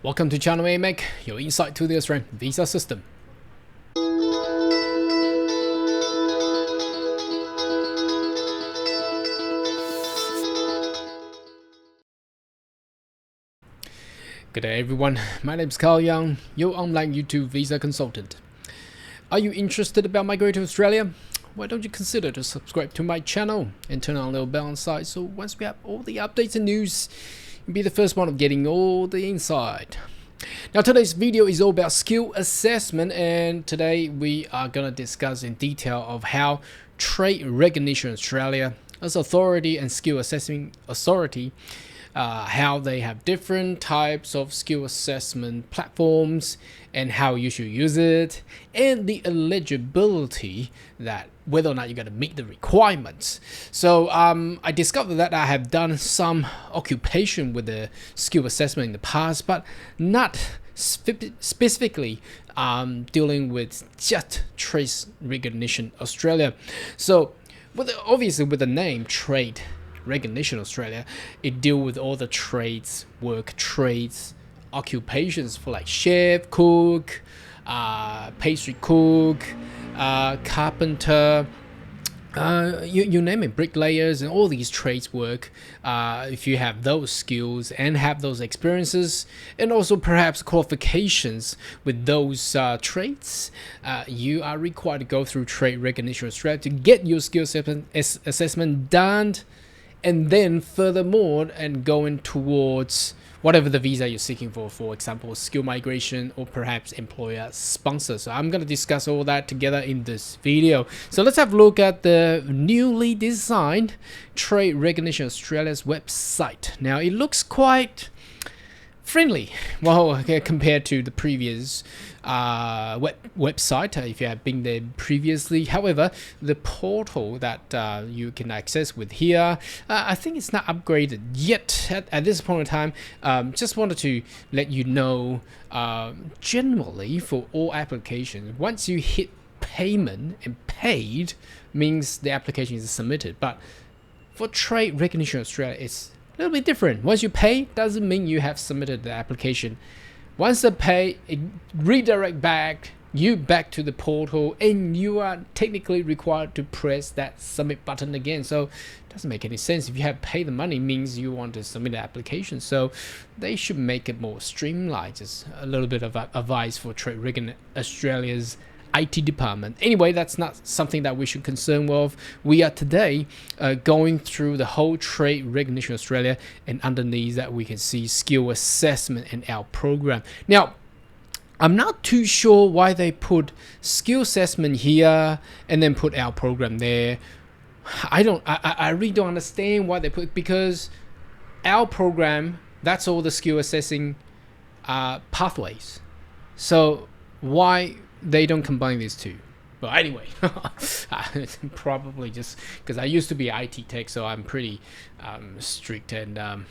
Welcome to Channel AMEC, your insight to the Australian visa system. Good day everyone, my name is Carl Young, your online YouTube visa consultant. Are you interested about migrating to Australia? Why don't you consider to subscribe to my channel and turn on the little bell on the side so once we have all the updates and news, you'll be the first one of getting all the insight. Now today's video is all about skill assessment, and today we are going to discuss in detail of how Trade Recognition Australia as authority and skill assessing authority, how they have different types of skill assessment platforms and how you should use it, and the eligibility, that whether or not you're going to meet the requirements. So I discovered that I have done some occupation with the skill assessment in the past, but not specifically dealing with just Trade Recognition Australia. So obviously with the name Trade Recognition Australia, it deals with all the trades, occupations for like chef, cook, pastry cook, carpenter, you name it, bricklayers, and all these trades work. If you have those skills and have those experiences, and also perhaps qualifications with those trades, you are required to go through Trade Recognition Australia to get your skill assessment done, and then furthermore and going towards whatever the visa you're seeking for example skill migration or perhaps employer sponsor. So I'm going to discuss all that together in this video. So let's have a look at the newly designed Trade Recognition Australia's website. Now it looks quite friendly, well, compared to the previous website, if you have been there previously. However, the portal that you can access with here, I think it's not upgraded yet at this point in time. Just wanted to let you know, generally for all applications, once you hit payment and paid means the application is submitted. But for Trade Recognition Australia, it's a little bit different. Once you pay, doesn't mean you have submitted the application. Once the pay, it redirect back to the portal, and you are technically required to press that submit button again. So it doesn't make any sense. If you have paid the money, means you want to submit the application. So they should make it more streamlined. Just a little bit of advice for Trade Recognition Australia's IT department. Anyway, that's not something that we should concern with. We are today going through the whole Trade Recognition Australia, and underneath that we can see skill assessment and our program. Now, I'm not too sure why they put skill assessment here and then put our program there. I really don't understand why they put, because our program, that's all the skill assessing pathways. So why they don't combine these two? But anyway, probably just because I used to be IT tech, so I'm pretty strict and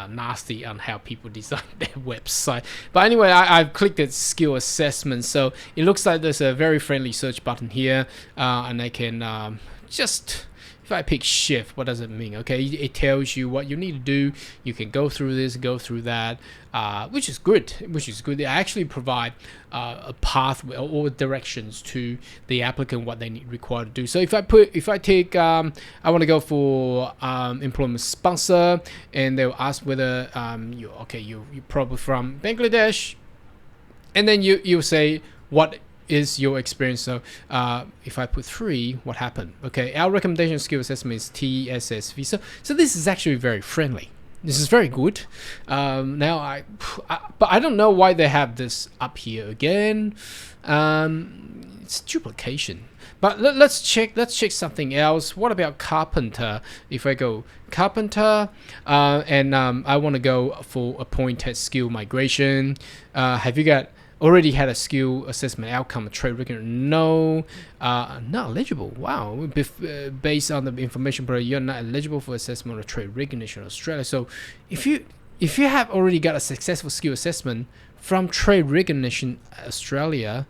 nasty on how people design their website. But anyway, I've clicked at skill assessment, so it looks like there's a very friendly search button here, and I can just, if I pick shift, what does it mean? Okay, it tells you what you need to do. You can go through this, go through that, which is good. They actually provide a path or directions to the applicant what they need required to do. So if I take, I want to go for employment sponsor, and they'll ask whether you're probably from Bangladesh, and then you say what is your experience. So if I put 3, what happened? Okay, our recommendation skill assessment is TSSV. So this is actually very friendly. This is very good. Now but I don't know why they have this up here again. It's duplication. But let's check something else. What about carpenter? If I go carpenter, and I want to go for appointed skill migration, have you already had a skill assessment outcome? Trade recognition? No. Not eligible. Wow. Based on the information, but you're not eligible for assessment of Trade Recognition Australia. So if you have already got a successful skill assessment from Trade Recognition Australia,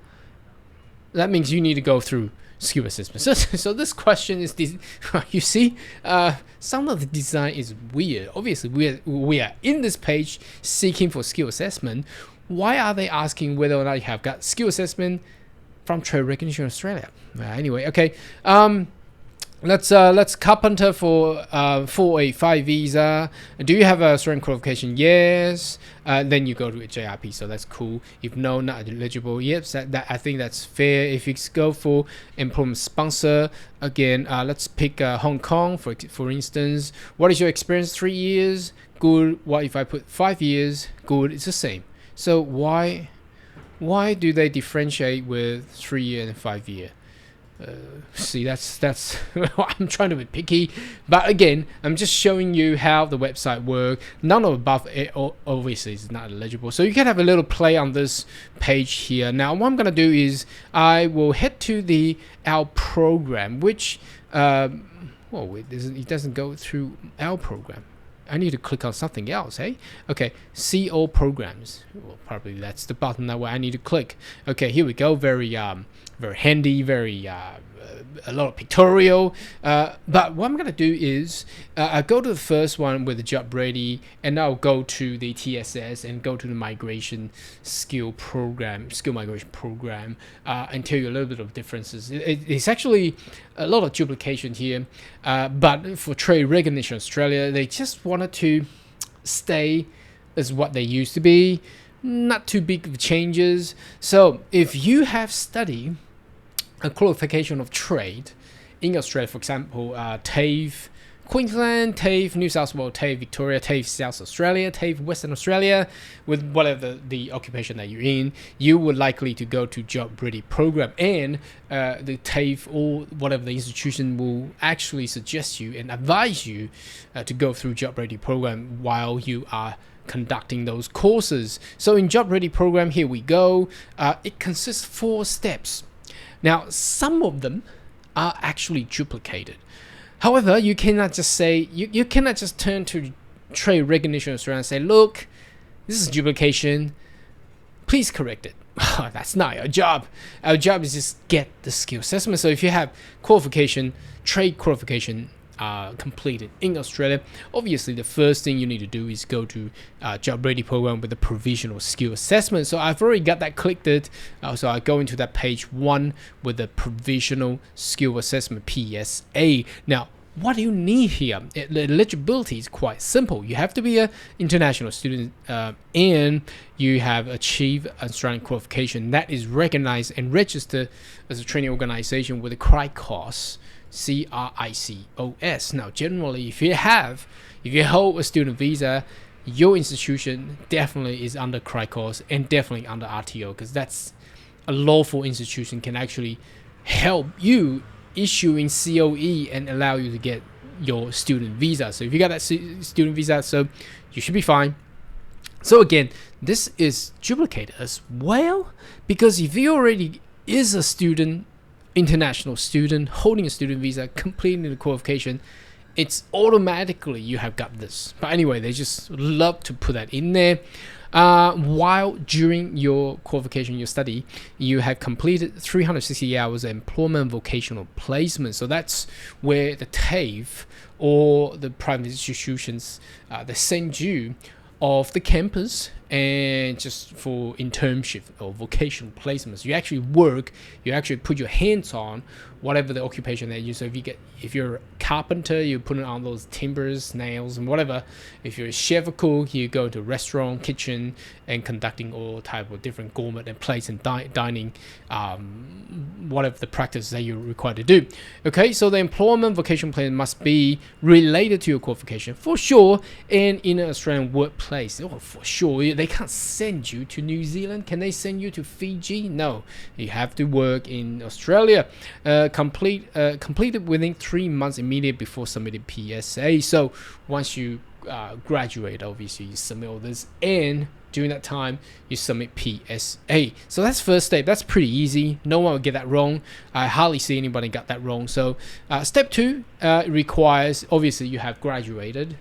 that means you need to go through skill assessment. So this question is this. You see, some of the design is weird. Obviously, we are in this page seeking for skill assessment. Why are they asking whether or not you have got skill assessment from Trade Recognition Australia? Anyway, okay. Let's carpenter for 485 visa. Do you have a certain qualification? Yes. Then you go to a JRP, so that's cool. If no, not eligible. Yep, that I think that's fair. If you go for employment sponsor, again, let's pick Hong Kong for instance. What is your experience? 3 years. Good. What if I put 5 years? Good. It's the same. So why do they differentiate with 3 year and 5 year? See, that's I'm trying to be picky, but again, I'm just showing you how the website works. None of above it obviously is not eligible, so you can have a little play on this page here. Now what I'm gonna do is I will head to our program, which it doesn't go through our program. I need to click on something else, hey? Okay, see all programs. Well, probably that's the button that I need to click. Okay, here we go. Very handy, very a lot of pictorial. But what I'm gonna do is I go to the first one with the job ready, and I'll go to the TSS and go to the skill migration program, and tell you a little bit of differences. It's actually a lot of duplication here, but for Trade Recognition Australia, they just wanted to stay as what they used to be, not too big of changes. So if you have studied a qualification of trade in Australia, for example, TAFE Queensland, TAFE New South Wales, TAFE Victoria, TAFE South Australia, TAFE Western Australia, with whatever the occupation that you're in, you would likely to go to job ready program, and the TAFE or whatever the institution will actually suggest you and advise you to go through job ready program while you are conducting those courses. So in job ready program, here we go. It consists of 4 steps. Now, some of them are actually duplicated. However, you cannot just say, you cannot just turn to Trade Recognition Australia and say, look, this is duplication, please correct it. That's not our job. Our job is just get the skill assessment. So if you have trade qualification completed in Australia, obviously the first thing you need to do is go to job ready program with the provisional skill assessment. So I've already got that clicked. So I go into that page 1 with the provisional skill assessment, PSA. Now what do you need here? The eligibility is quite simple. You have to be an international student, and you have achieved Australian qualification that is recognized and registered as a training organization with a CRICOS. CRICOS. Now, generally, if you hold a student visa, your institution definitely is under CRICOS and definitely under RTO, because that's a lawful institution, can actually help you issuing COE and allow you to get your student visa. So if you got that student visa, so you should be fine. So again, this is duplicated as well, because if you already is a student, international student holding a student visa, completing the qualification, it's automatically you have got this. But anyway, they just love to put that in there. While during your qualification, your study, you have completed 360 hours of employment vocational placement. So that's where the TAFE or the private institutions they send you off the campus and just for internship or vocational placements. You actually work, you actually put your hands on whatever the occupation that you. So if you're a carpenter, you put it on those timbers, nails, and whatever. If you're a chef or cook, you go to restaurant, kitchen, and conducting all type of different gourmet and plates and dining, whatever the practice that you're required to do. Okay, so the employment vocation plan must be related to your qualification for sure, and in an Australian workplace. Oh, for sure. They can't send you to New Zealand. Can they send you to Fiji? No, you have to work in Australia. Completed within 3 months immediately before submitting PSA. So once you graduate, obviously you submit all this, and during that time you submit PSA. So that's first step. That's pretty easy. No one will get that wrong. I hardly see anybody got that wrong. So step 2 requires, obviously you have graduated,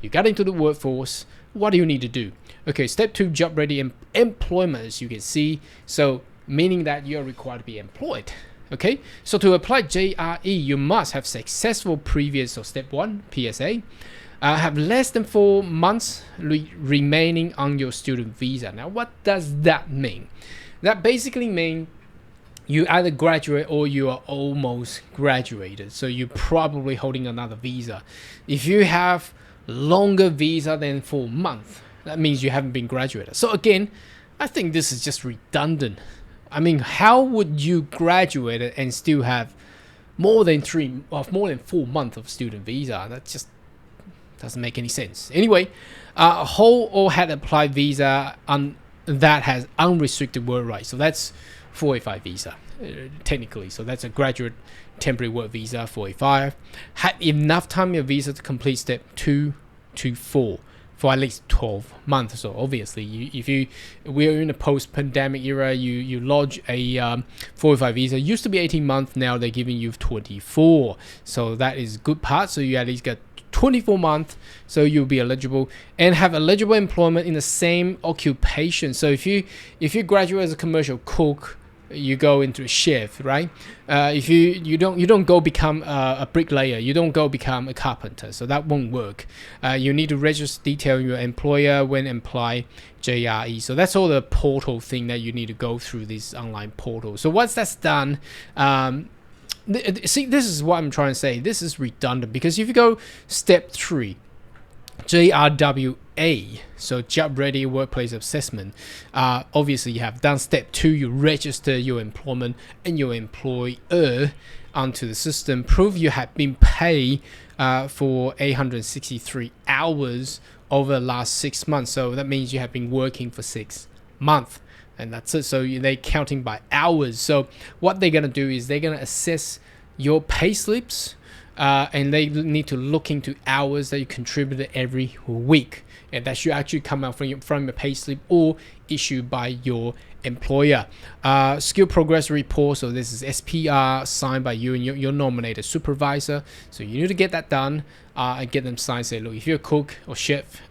you got into the workforce. What do you need to do? Okay, step 2, job ready employment, as you can see. So meaning that you're required to be employed. Okay, so to apply JRE, you must have successful previous, so step 1, PSA, have less than 4 months remaining on your student visa. Now, what does that mean? That basically means you either graduate or you are almost graduated. So you're probably holding another visa. If you have longer visa than 4 months, that means you haven't been graduated. So again, I think this is just redundant. I mean, how would you graduate and still have more than 4 months of student visa? That just doesn't make any sense. Anyway, hold or had applied visa that has unrestricted work rights. So that's 485 visa, technically. So that's a graduate temporary work visa, 485. Had enough time in your visa to complete step 2 to 4 for at least 12 months. So obviously, we're in a post-pandemic era, you lodge a 485 visa. Used to be 18 months, now they're giving you 24. So that is good part. So you at least get 24 months, so you'll be eligible and have eligible employment in the same occupation. So if you graduate as a commercial cook, you go into a chef, right? If you don't go become a bricklayer, you don't go become a carpenter, so that won't work. You need to register detail your employer when apply JRE. So that's all the portal thing that you need to go through this online portal. So once that's done, see, this is what I'm trying to say. This is redundant because if you go step 3, JRWA, so Job Ready Workplace Assessment, obviously you have done step 2, you register your employment and your employer onto the system, prove you have been paid for 863 hours over the last 6 months. So that means you have been working for 6 months. And that's it. So they're counting by hours. So what they're going to do is they're going to assess your pay slips, and they need to look into hours that you contributed every week. And that should actually come out from your pay slip or issued by your employer. Skill progress report. So this is SPR signed by you and your nominated supervisor. So you need to get that done and get them signed. Say, look, if you're a cook or chef,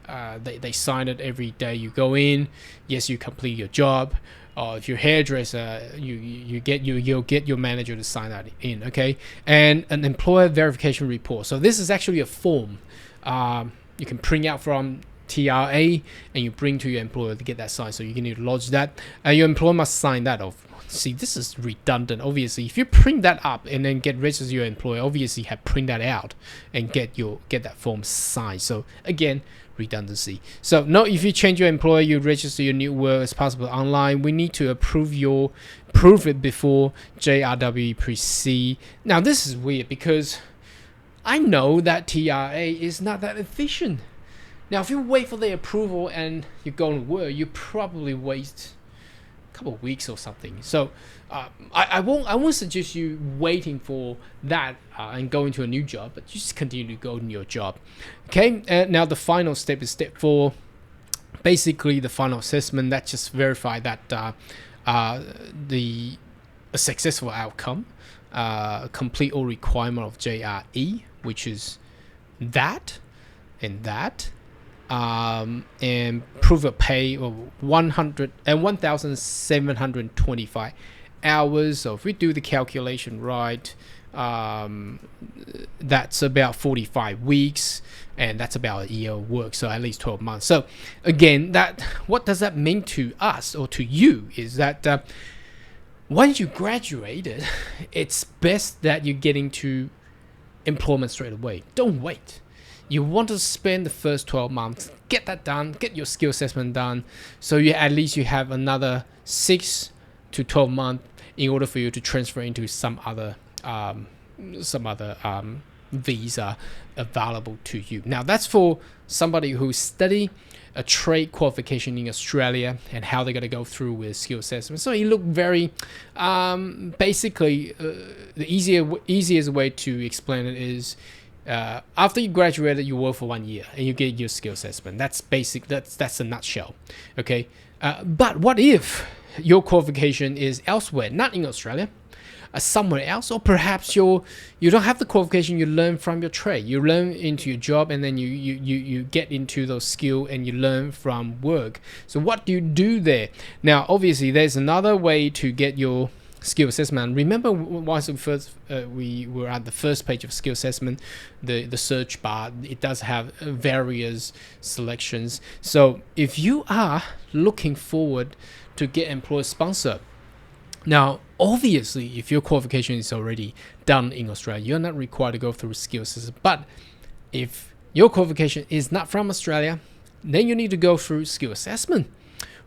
they sign it every day you go in. Yes, you complete your job. Or if you're a hairdresser, you'll get your manager to sign that in. Okay, and an employer verification report. So this is actually a form you can print out from TRA and you bring to your employer to get that signed. So you can need to lodge that. Your employer must sign that off. See, this is redundant. Obviously, if you print that up and then get registered your employer, obviously have print that out and get that form signed. So again, redundancy. So no, if you change your employer, you register your new work as possible online. We need to approve it before JRW proceed. Now this is weird because I know that TRA is not that efficient. Now, if you wait for the approval and you go to work, you probably waste a couple of weeks or something. So I won't suggest you waiting for that and going to a new job, but just continue to go in your job. Okay. Now the final step is step 4. Basically, the final assessment that just verify that a successful outcome, complete all requirement of JRE, which is that and that. And prove a pay of 1,725 hours. So if we do the calculation right, that's about 45 weeks, and that's about a year of work. So at least 12 months. So again, what does that mean to us or to you is that once you graduated, it's best that you get into employment straight away. Don't wait. You want to spend the first 12 months, get that done, get your skill assessment done, so at least you have another 6 to 12 months in order for you to transfer into some other visa available to you. Now that's for somebody who study a trade qualification in Australia and how they're going to go through with skill assessment. So it look very basically the easiest way to explain it is after you graduated, you work for 1 year and you get your skill assessment. That's basic. That's a nutshell. Okay. But what if your qualification is elsewhere, not in Australia, somewhere else, or perhaps you don't have the qualification, you learn from your trade, you learn into your job, and then you get into those skills and you learn from work. So what do you do there? Now, obviously, there's another way to get your skill assessment. Remember, once we were at the first page of skill assessment, the search bar, it does have various selections. So if you are looking forward to get employer sponsor, now obviously if your qualification is already done in Australia, you're not required to go through skill assessment. But if your qualification is not from Australia, then you need to go through skill assessment.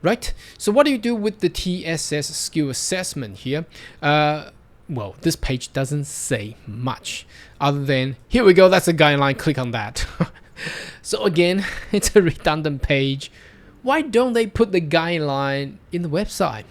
Right? So what do you do with the TSS skill assessment here? Well, this page doesn't say much other than, here we go, that's a guideline, click on that. So again, it's a redundant page. Why don't they put the guideline in the website?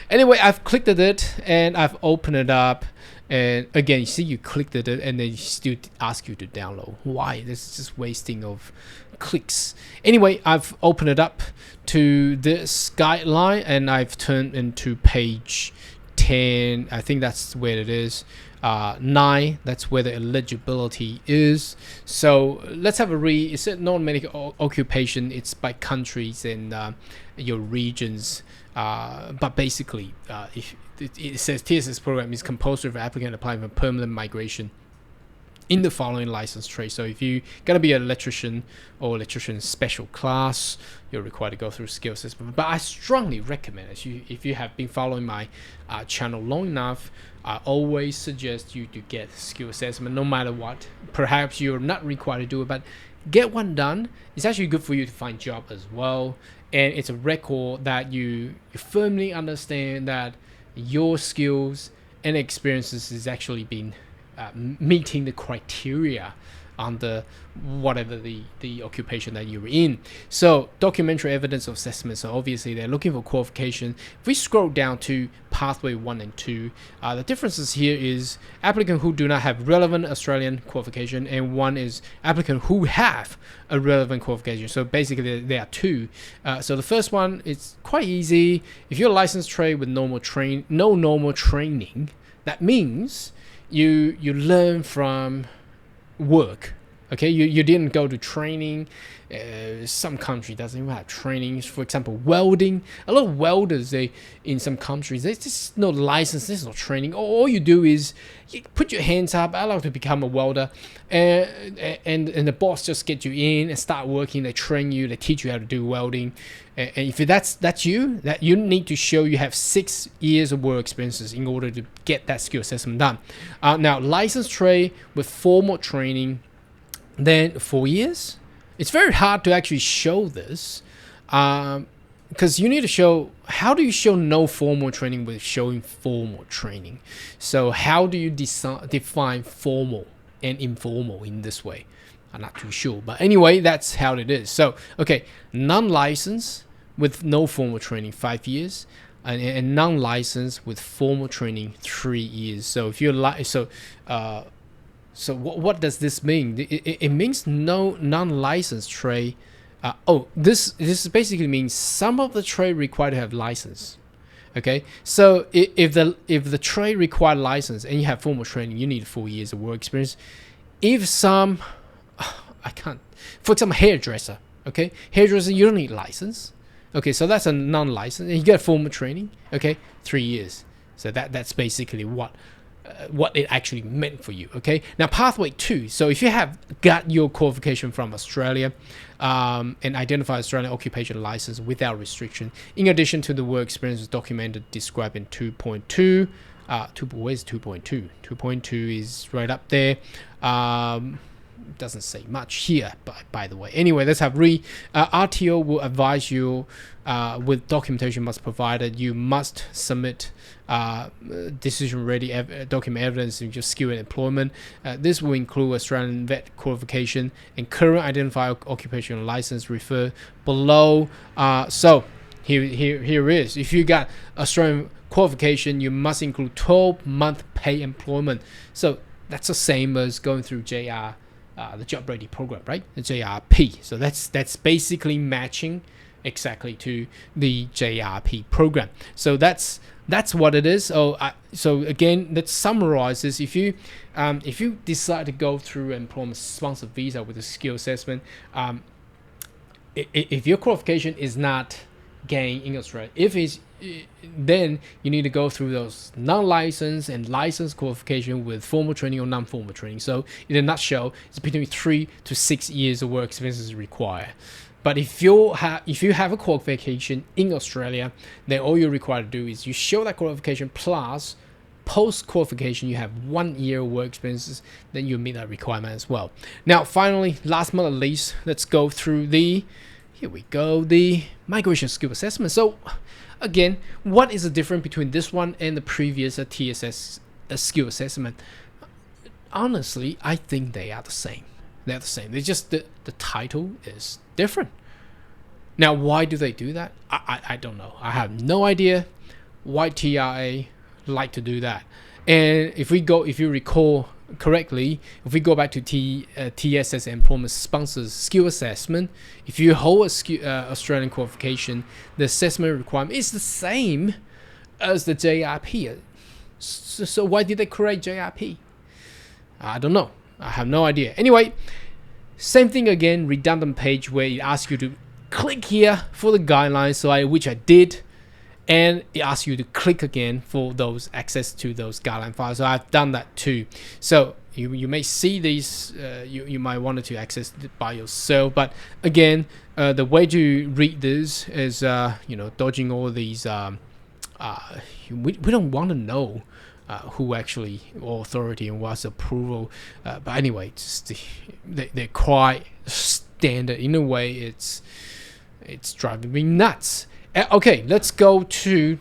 Anyway, I've clicked at it and I've opened it up. And again, you see, you clicked at it and then you still ask you to download. Why? This is just wasting of clicks. Anyway, I've opened it up to this guideline and I've turned into page 10. I think that's where it is. 9, that's where the eligibility is. So let's have a read. It's a non-medical occupation. It's by countries and your regions. But basically, if it says TSS program is compulsory for applicant applying for permanent migration in the following license trade. So if you're going to be an electrician or electrician special class, you're required to go through skill assessment. But I strongly recommend, if you have been following my channel long enough, I always suggest you to get skill assessment no matter what. Perhaps you're not required to do it, but get one done. It's actually good for you to find job as well. And it's a record that you firmly understand that your skills and experiences is actually been meeting the criteria under whatever the occupation that you're in. So documentary evidence of assessment. So obviously they're looking for qualification. If we scroll down to pathway 1 and 2, the differences here is applicant who do not have relevant Australian qualification, and one is applicant who have a relevant qualification. So basically there are two. So the first one is quite easy. If you're a licensed trade with no normal training, that means you learn from work. Okay, you didn't go to training. Some country doesn't even have trainings. For example, welding. A lot of welders, in some countries, there's just no license, there's no training. All you do is you put your hands up, I like to become a welder, and the boss just get you in and start working. They train you, they teach you how to do welding. And if that's you, that you need to show you have 6 years of work experiences in order to get that skill assessment done. Now, licensed trade with formal training, then 4 years. It's very hard to actually show this because you need to show, how do you show no formal training with showing formal training? So how do you define formal and informal in this way? I'm not too sure, but anyway, that's how it is. So okay, non-licensed with no formal training 5 years, and non-licensed with formal training 3 years. So if you're so what does this mean? It means no non-licensed trade. This basically means some of the trade required to have license. Okay, so if the trade required license and you have formal training, you need 4 years of work experience. If some, I can't, for example, hairdresser. Okay, hairdresser, you don't need license. Okay, so that's a non-license, and you get formal training. Okay, 3 years. So that's basically what it actually meant for you. Okay, now pathway 2. So if you have got your qualification from Australia and identify Australian occupation license without restriction, in addition to the work experience documented described in 2.2, where's 2.2? 2.2 is right up there. Doesn't say much here, by the way. Anyway, let's have RTO will advise you with documentation must provided. You must submit decision ready document evidence in your skill and employment. This will include Australian vet qualification and current identified occupational license referred below. So here is, if you got Australian qualification, you must include 12-month pay employment. So that's the same as going through JR. The job ready program, right? The JRP. So that's basically matching exactly to the JRP program. So that's what it is. So again, let's summarize this. If you decide to go through employment sponsored visa with a skill assessment, if your qualification is not gain in Australia. If it's then you need to go through those non-licensed and licensed qualification with formal training or non-formal training. So in a nutshell, it's between 3 to 6 years of work experience is required. But if you have a qualification in Australia, then all you're required to do is you show that qualification plus post qualification you have 1 year work experiences, then you meet that requirement as well. Now finally, last but not least, let's go through the migration skill assessment. So again, what is the difference between this one and the previous TSS skill assessment? Honestly, I think they are the same. They're the same. They just the title is different. Now, why do they do that? I don't know. I have no idea why TRA like to do that. And if you recall correctly, if we go back to TSS Employment Sponsors Skill Assessment, if you hold a Australian qualification, the assessment requirement is the same as the JRP. So why did they create JRP? I don't know. I have no idea. Anyway, same thing again, redundant page where it asks you to click here for the guidelines, which I did, and it asks you to click again for those access to those guideline files. So I've done that too. So you may see these, you might want to access it by yourself, but again, the way to read this is dodging all these. We don't want to know who actually authority and what's approval, but anyway, they're quite standard. In a way, it's driving me nuts. Okay, let's go to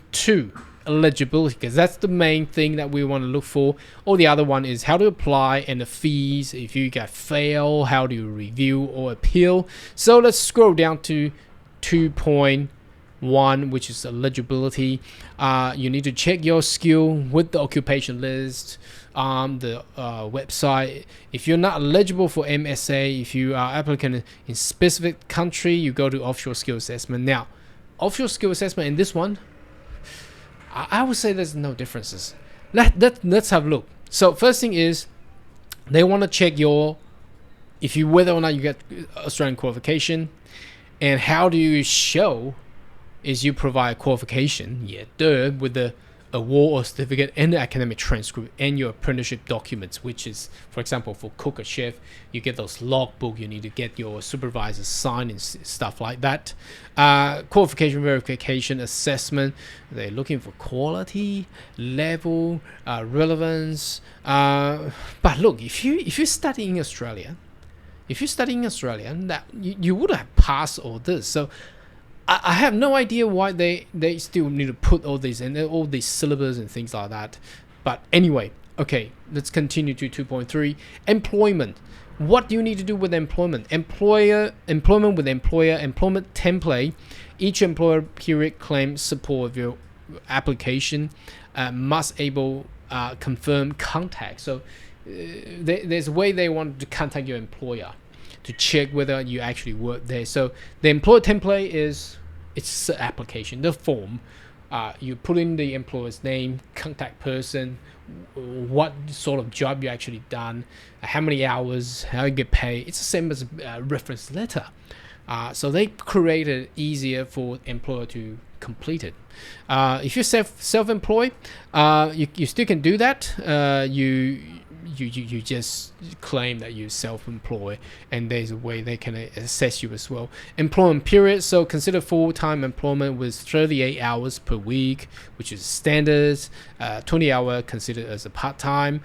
eligibility, because that's the main thing that we want to look for. All the other one is how to apply and the fees. If you got fail, how do you review or appeal? So let's scroll down to 2.1, which is eligibility. You need to check your skill with the occupation list on the website. If you're not eligible for MSA, if you are applicant in specific country, you go to offshore skill assessment. Now, offshore skill assessment in this one, I would say there's no differences. Let's have a look. So first thing is they want to check whether or not you get Australian qualification, and how do you show is you provide qualification, with the award or certificate and the academic transcript and your apprenticeship documents, which is, for example, for cook or chef, you get those logbook, you need to get your supervisor sign and stuff like that. Qualification verification assessment, they're looking for quality, level, relevance. But look, if you study in Australia, that you would have passed all this. So I have no idea why they still need to put all these and all these syllabus and things like that. But anyway, okay, let's continue to 2.3. Employment. What do you need to do with employment? Employment with employer, employment template. Each employer period claim support of your application must able confirm contact. So there's a way they want to contact your employer to check whether you actually work there. So the employer template it's the application, the form. You put in the employer's name, contact person, what sort of job you actually done, how many hours, how you get paid. It's the same as a reference letter. So they create it easier for employer to complete it. If you're self-employed, you still can do that. You just claim that you're self-employed, and there's a way they can assess you as well. Employment period, so consider full-time employment with 38 hours per week, which is standards. 20 hour considered as a part-time.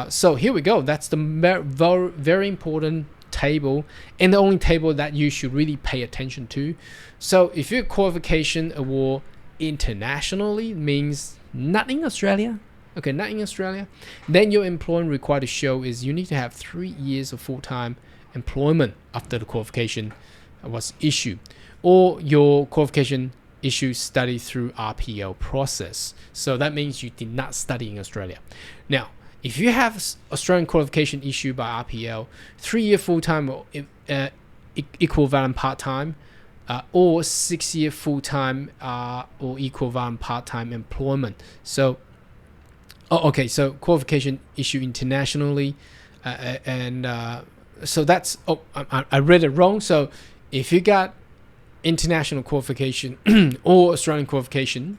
So here we go. That's the very important table, and the only table that you should really pay attention to. So if your qualification award internationally means not in Australia, okay, not in Australia, then your employment required to show is you need to have 3 years of full-time employment after the qualification was issued, or your qualification issued study through RPL process. So that means you did not study in Australia. Now, if you have Australian qualification issued by RPL, 3-year full-time or equivalent part-time, or 6-year full-time or equivalent part-time employment. So so qualification issued internationally, and so that's I read it wrong. So if you got international qualification or Australian qualification.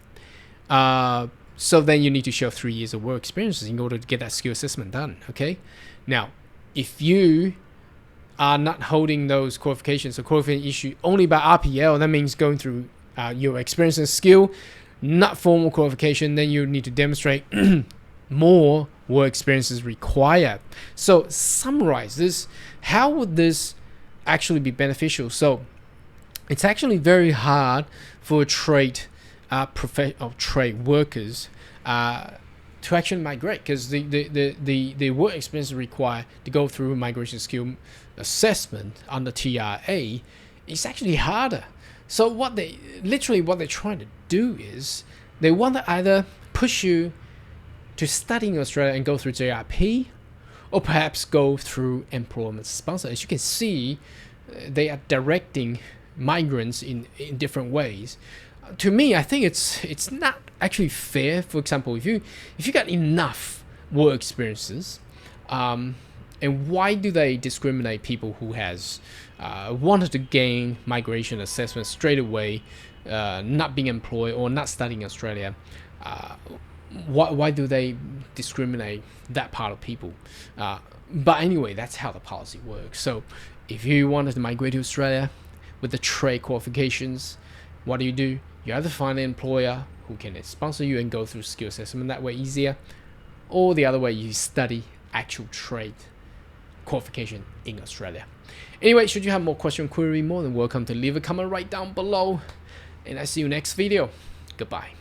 So then you need to show 3 years of work experiences in order to get that skill assessment done. Okay. Now, if you are not holding those qualifications, so qualification issued only by RPL, that means going through your experience and skill, not formal qualification, then you need to demonstrate more work experiences required. So summarize this. How would this actually be beneficial? So it's actually very hard for trade trade workers to actually migrate, because the work experience required to go through migration skill assessment under TRA is actually harder. So what they're trying to do is they want to either push you to study in Australia and go through JRP, or perhaps go through employment sponsor. As you can see, they are directing migrants in different ways. To me, I think it's not actually fair. For example, if you got enough work experiences, and why do they discriminate people who has wanted to gain migration assessment straight away, not being employed or not studying in Australia? Why do they discriminate that part of people? But anyway, that's how the policy works. So if you wanted to migrate to Australia with the trade qualifications, what do? You either find an employer who can sponsor you and go through skill assessment that way easier, or the other way, you study actual trade qualification in Australia. Anyway, should you have more question, query, more than welcome to leave a comment right down below, and I see you next video. Goodbye.